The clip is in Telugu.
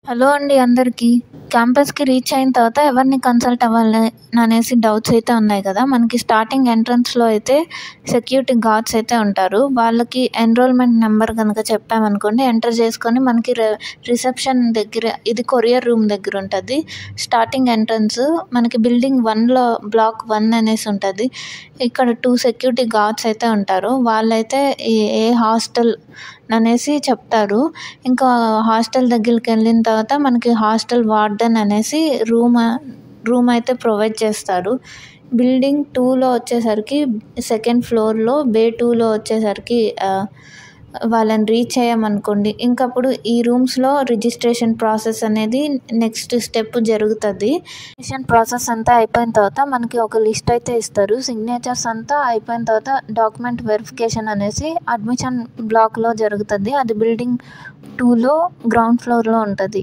హలో అండి అందరికీ. క్యాంపస్‌కి రీచ్ అయిన తర్వాత ఎవరిని కన్సల్ట్ అవ్వాలి అనేసి డౌట్స్ అయితే ఉన్నాయి కదా! మనకి స్టార్టింగ్ ఎంట్రన్స్‌లో అయితే సెక్యూరిటీ గార్డ్స్ అయితే ఉంటారు. వాళ్ళకి ఎన్రోల్‌మెంట్ నెంబర్ గనుక చెప్పామనుకోండి ఎంటర్ చేసుకొని మనకి రిసెప్షన్ దగ్గర ఇది కొరియర్ రూమ్ దగ్గర ఉంటది. స్టార్టింగ్ ఎంట్రన్స్ మనకి బిల్డింగ్ 1లో బ్లాక్ 1 అనేసి ఉంటది. ఇక్కడ 2 సెక్యూరిటీ గార్డ్స్ అయితే ఉంటారు. వాళ్ళైతే ఏ హాస్టల్ అనేసి చెప్తారు. ఇంకా హాస్టల్ దగ్గరికెళ్ళిన తర్వాత మనకి హాస్టల్ వార్డెన్ అనేసి రూమ్ అయితే ప్రొవైడ్ చేస్తారు. బిల్డింగ్ 2లో వచ్చేసరికి సెకండ్ ఫ్లోర్‌లో బే 2లో వచ్చేసరికి వాళ్ళని రీచ్ అయ్యామనుకోండి ఇంకప్పుడు ఈ రూమ్స్‌లో రిజిస్ట్రేషన్ ప్రాసెస్ అనేది నెక్స్ట్ స్టెప్ జరుగుతది. రిజిస్ట్రేషన్ ప్రాసెస్ అంతా అయిపోయిన తర్వాత మనకి ఒక లిస్ట్ అయితే ఇస్తారు. సిగ్నేచర్స్ అంతా అయిపోయిన తర్వాత డాక్యుమెంట్ వెరిఫికేషన్ అనేసి అడ్మిషన్ బ్లాక్‌లో జరుగుతది. అది బిల్డింగ్ 2లో గ్రౌండ్ ఫ్లోర్‌లో ఉంటది.